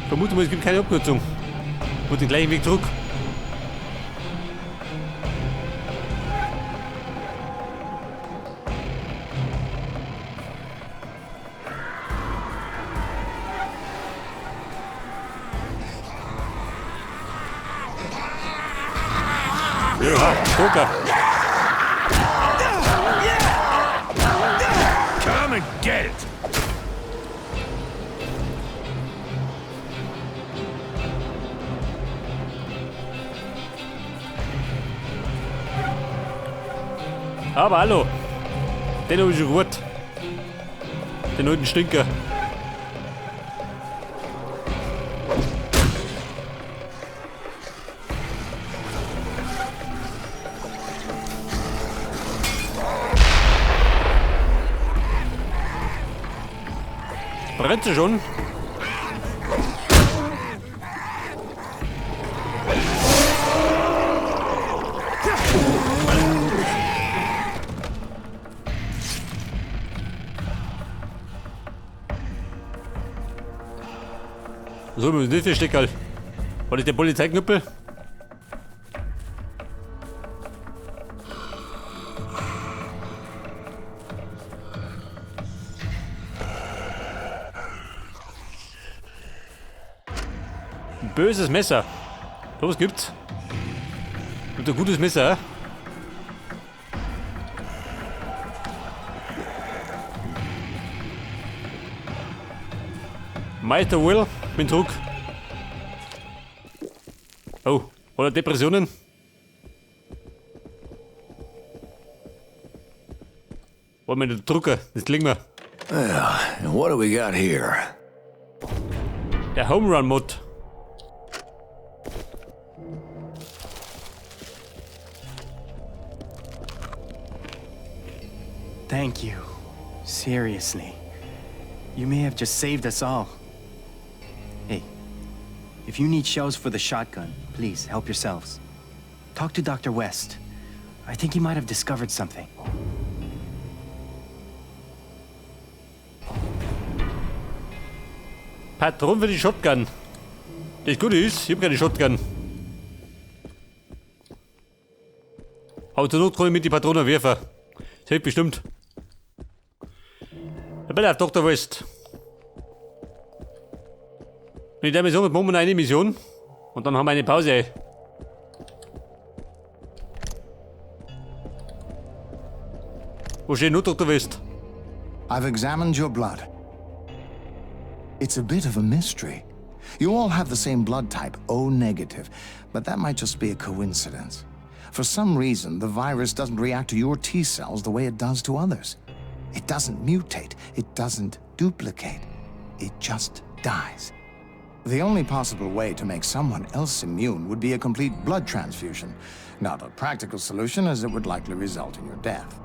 Vermute mal, es gibt keine Abkürzung. Und den gleichen Weg zurück. Ja, Poker. Komm mit Geld! Aber hallo. Den hab ich schon gut. Den alten Stinker. Brennt sie schon? So, wir müssen nicht verstecken. War das der Polizeiknüppel? Ein böses Messer. So was gibt's. Und ein gutes Messer, hä? Meister Will, bin zurück. Oh, oder Depressionen? Wollen wir den Drucker, das klingt mir. Well, and what do we got here? Der Home Run Mod. Thank you. Seriously. You may have just saved us all. Hey, if you need shells for the shotgun, please help yourselves. Talk to Dr. West. I think he might have discovered something. Patron für die Shotgun. Das Gute ist, ich hab keine Shotgun. Aber zur Not kann ich mit die Patronen werfen. Das hilft bestimmt. Bitte auf Dr. West. In der Mission hat momentan eine Mission. Und dann haben wir eine Pause. Wo steht nur Dr. West? I've examined your blood. It's a bit of a mystery. You all have the same blood type, O negative, but that might just be a coincidence. For some reason, the virus doesn't react to your T cells the way it does to others. It doesn't mutate, it doesn't duplicate, it just dies. The only possible way to make someone else immune would be a complete blood transfusion. Not a practical solution, as it would likely result in your death.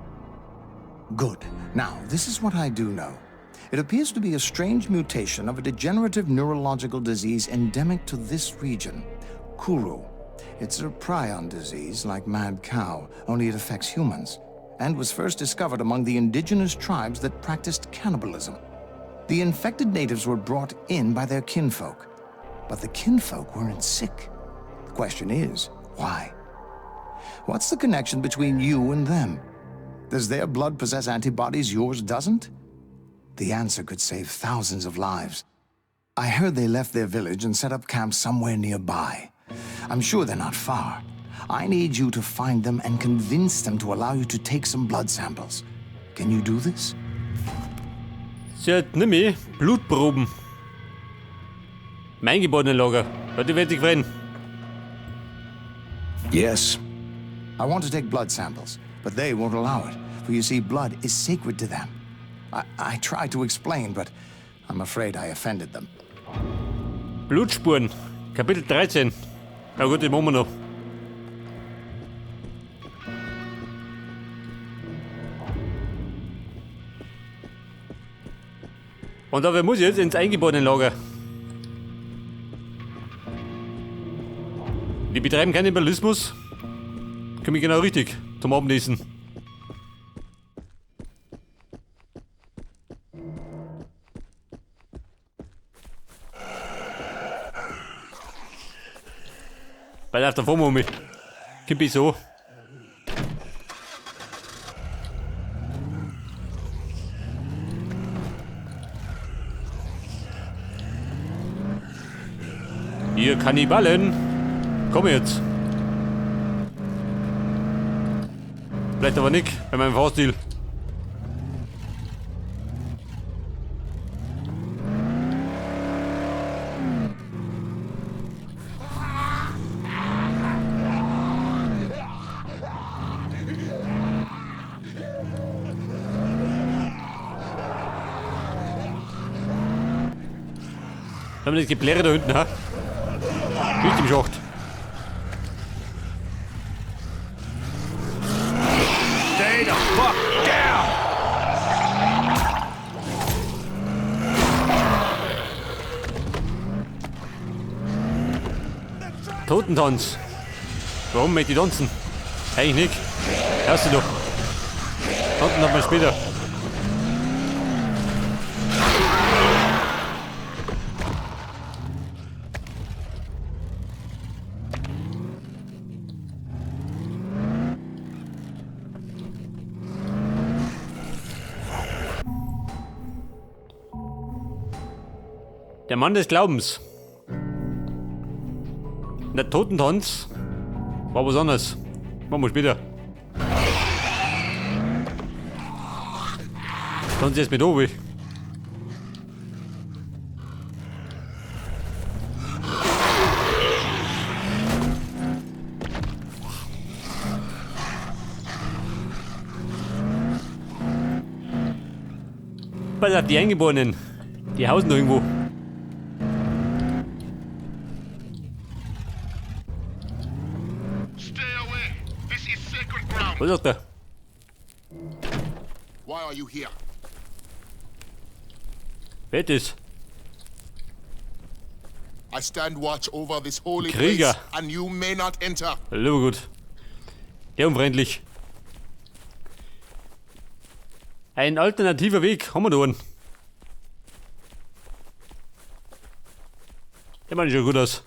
Good. Now, this is what I do know. It appears to be a strange mutation of a degenerative neurological disease endemic to this region, Kuru. It's a prion disease like mad cow, only it affects humans, and was first discovered among the indigenous tribes that practiced cannibalism. The infected natives were brought in by their kinfolk, but the kinfolk weren't sick. The question is, why? What's the connection between you and them? Does their blood possess antibodies yours doesn't? The answer could save thousands of lives. I heard they left their village and set up camp somewhere nearby. I'm sure they're not far. I need you to find them and convince them to allow you to take some blood samples. Can you do this? Sie hat nämlich Blutproben. Im Eingeborenen-Lager. Ja, die werde ich freuen. Yes. I want to take blood samples, but they won't allow it. For you see, blood is sacred to them. I tried to explain, but I'm afraid I offended them. Blutspuren. Kapitel 13. Na gut, den machen wir noch. Und dafür muss ich jetzt ins Eingeborenen-Lager. Die betreiben Kannibalismus. Komme ich genau richtig zum Abendessen. Weil auf der Form um mich. Kipp ich so. Ihr Kannibalen. Komm jetzt. Vielleicht aber nicht, bei meinem Fahrstil. Haben wir das Geplärre da hinten, ha? Schießt im Schacht. Stay the fuck down! Totentanz. Warum möchte ich tanzen? Eigentlich nicht. Hörst du doch. Tanzen hat man später. Der Mann des Glaubens. Der Totentanz war was anderes. Machen wir später. Tanz jetzt mit oben. Pass auf, die Eingeborenen. Die hausen da irgendwo. Was sagt er? Why are you here? Wer ist das? I stand watch over this holy Krieger. place, and you may not enter. Hallo, gut. Der unfreundlich. Ein alternativer Weg, haben wir da einen. Der Mann sieht schon gut aus.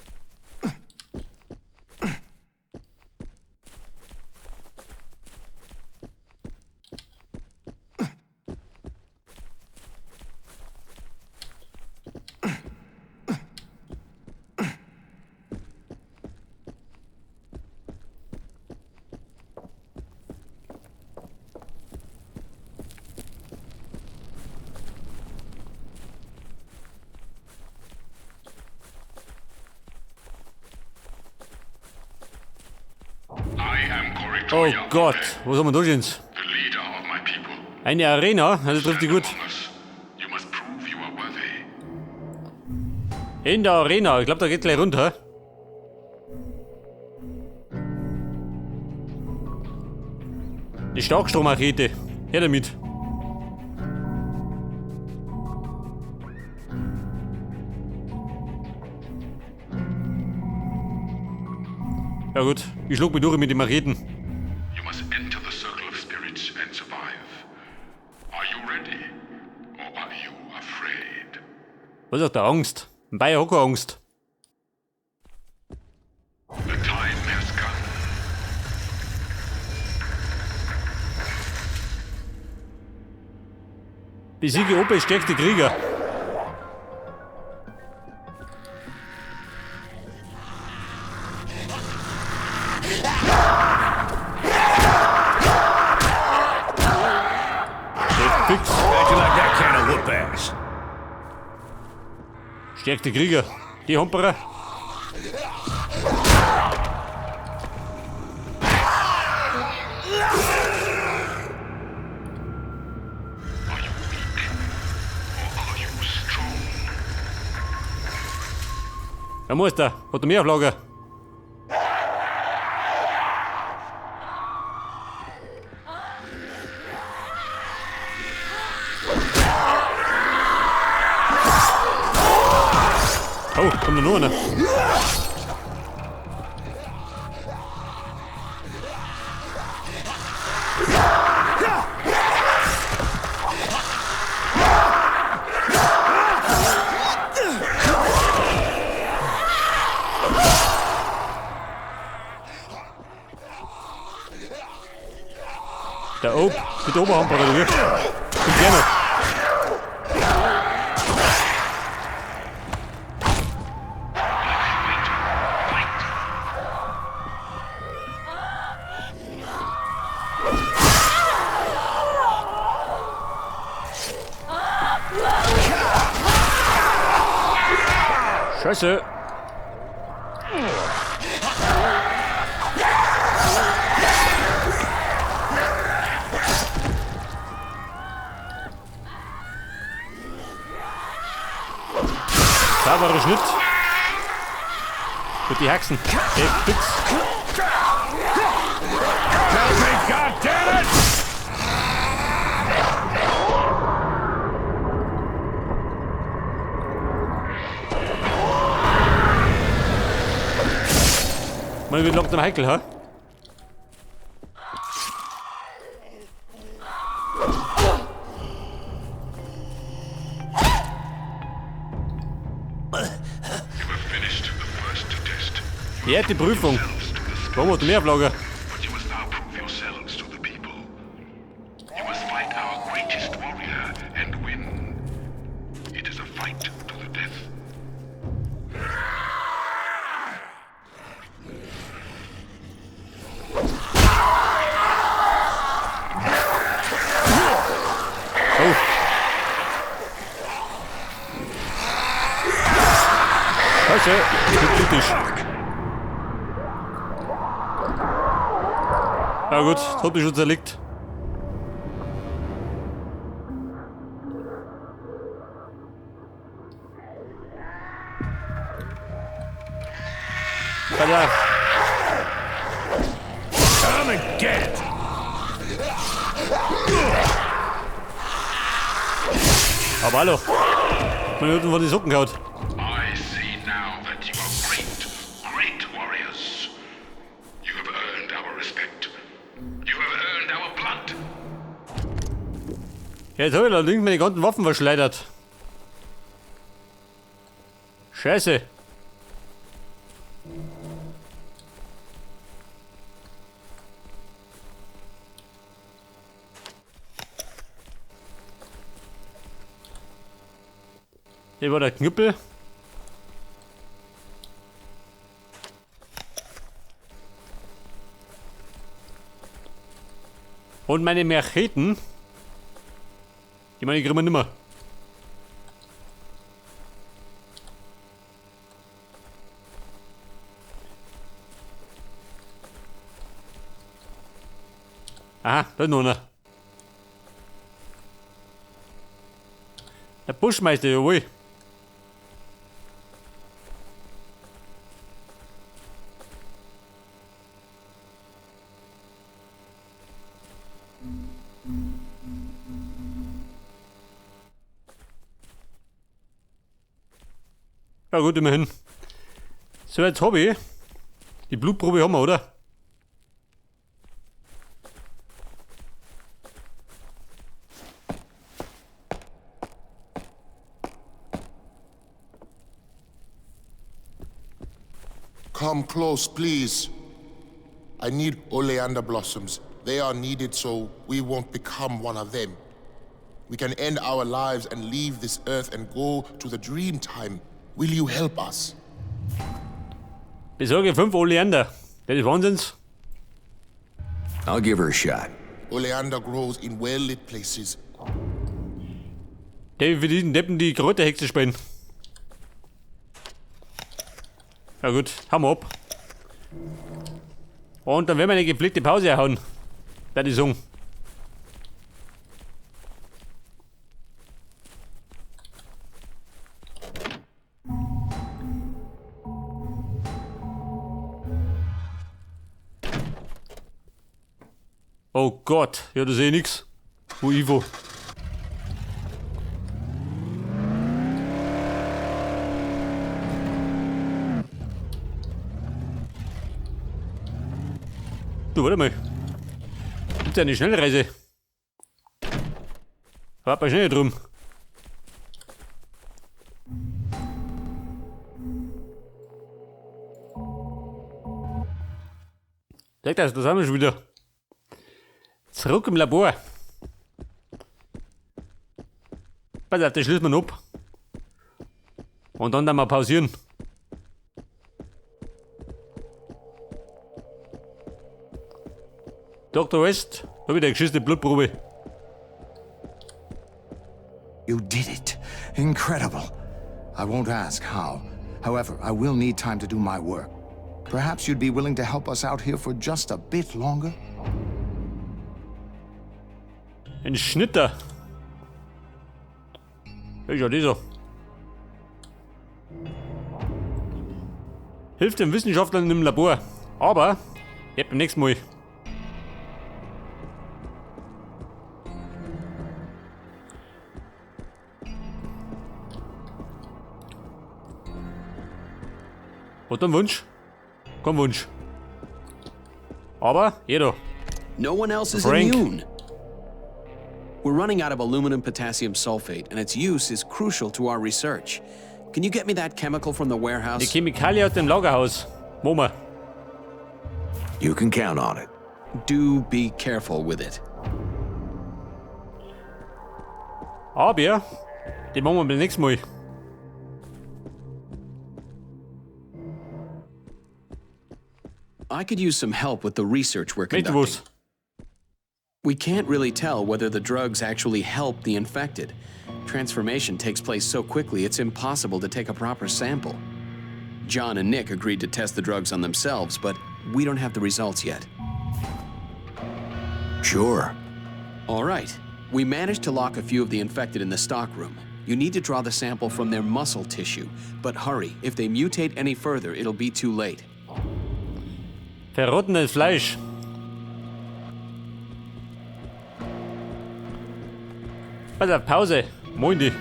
Oh Gott, was haben wir da schon? Eine Arena, also trifft die gut. In der Arena, ich glaube, da geht gleich runter. Die Starkstromrakete, her damit. Ja gut, ich schlug mich durch mit den Raketen. You must enter the circle of spirits and survive. Are you ready? Or are you afraid? Was sagt der Angst? Ein Bayer hat keine Angst. The time has come. Besiege Opels stärkste Krieger. Fix. Acting like that can't whoop ass. Stärkste Krieger. Die Humperer. Are you weak? Or are you strong? Ein Meister. Hat er mehr auf Lager? Oh, kommt da noch einer. Oh, mit der Oberhand oder wie? Und gerne. Scheiße. Sauberer Schnitt. Mit die Haxen. Hey, fix. God damn it! Man wird langsam heikel, ha? Ja, die Prüfung. Warum hat mehr Auflage? But you must now prove yourselves to the people. You must fight our greatest warrior and win. It is a fight to the death. Oh. Scheiße, das ist kritisch. Ja gut, das hat mich schon zerlegt. Ja. Come and get it! Aber hallo. Man hat von die Socken gehaut. I see now that you are great warriors. You have earned our respect. You have earned our blood. Ja, jetzt habe ich allerdings meine ganzen Waffen verschleudert. Scheiße. Hier war der Knüppel. Und meine Macheten. Die meine kriegen wir nimmer. Aha, da ist noch einer. Der Buschmeister, jawohl. Ja gut, immerhin. So, jetzt habe ich. Die Blutprobe haben wir, oder? Come close, please. I need oleander blossoms. They are needed so we won't become one of them. We can end our lives and leave this earth and go to the dream time. Will you help us? Besorge 5 Oleander. Das ist Wahnsinns. I'll give her a shot. Oleander grows in well-lit places. Der für diesen Deppen die Kräuterhexe spielen. Ja gut, hauen wir ab. Und dann werden wir eine gepflegte Pause erhauen. Werde ich sagen. Oh Gott, ja, da sehe ich nix. Wo Ivo? Du, warte mal. Gibt's eine Schnellreise? Warte mal schnell drum. Sag das, da sind wir schon wieder. Zurück im Labor. Pass auf, das schließen wir ab. Und dann mal pausieren. Dr. West, hab ich eine geschissene Blutprobe. You did it. Incredible. I won't ask how. However, I will need time to do my work. Perhaps you'd be willing to help us out here for just a bit longer? Ein Schnitter. Ist ja dieser. Hilft den Wissenschaftlern im Labor. Aber, jetzt beim nächsten Mal. Hat er einen Wunsch? Kein Wunsch. Aber, jeder. No one else is Frank. immune. We're running out of aluminum potassium sulfate, and its use is crucial to our research. Can you get me that chemical from the Die warehouse? Chemikalie aus dem Lagerhaus. Mama. You can count on it. Do be careful with it. Aber, die machen wir beim nächsten Mal. I could use some help with the research we're Weißt du conducting. was? We can't really tell whether the drugs actually help the infected. Transformation takes place so quickly, it's impossible to take a proper sample. John and Nick agreed to test the drugs on themselves, but we don't have the results yet. Sure. All right. We managed to lock a few of the infected in the stockroom. You need to draw the sample from their muscle tissue. But hurry, if they mutate any further, it'll be too late. Verrottenes Fleisch. Pass auf, Pause. Moindi.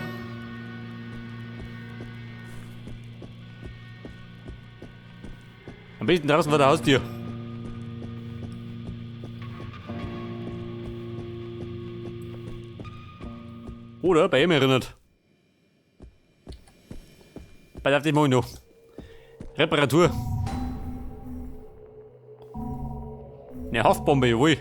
Am besten draußen vor der Haustür. Oder bei ihm erinnert. Pass auf, das mach ich noch. Reparatur. Eine Haftbombe, jawohl.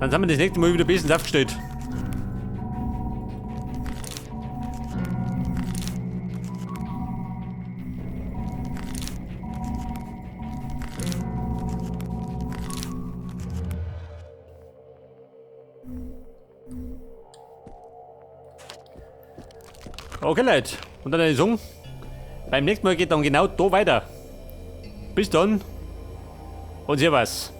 Dann sind wir das nächste Mal wieder bestens aufgestellt. Okay Leute, und dann eine Song. Beim nächsten Mal geht dann genau da weiter. Bis dann und servus.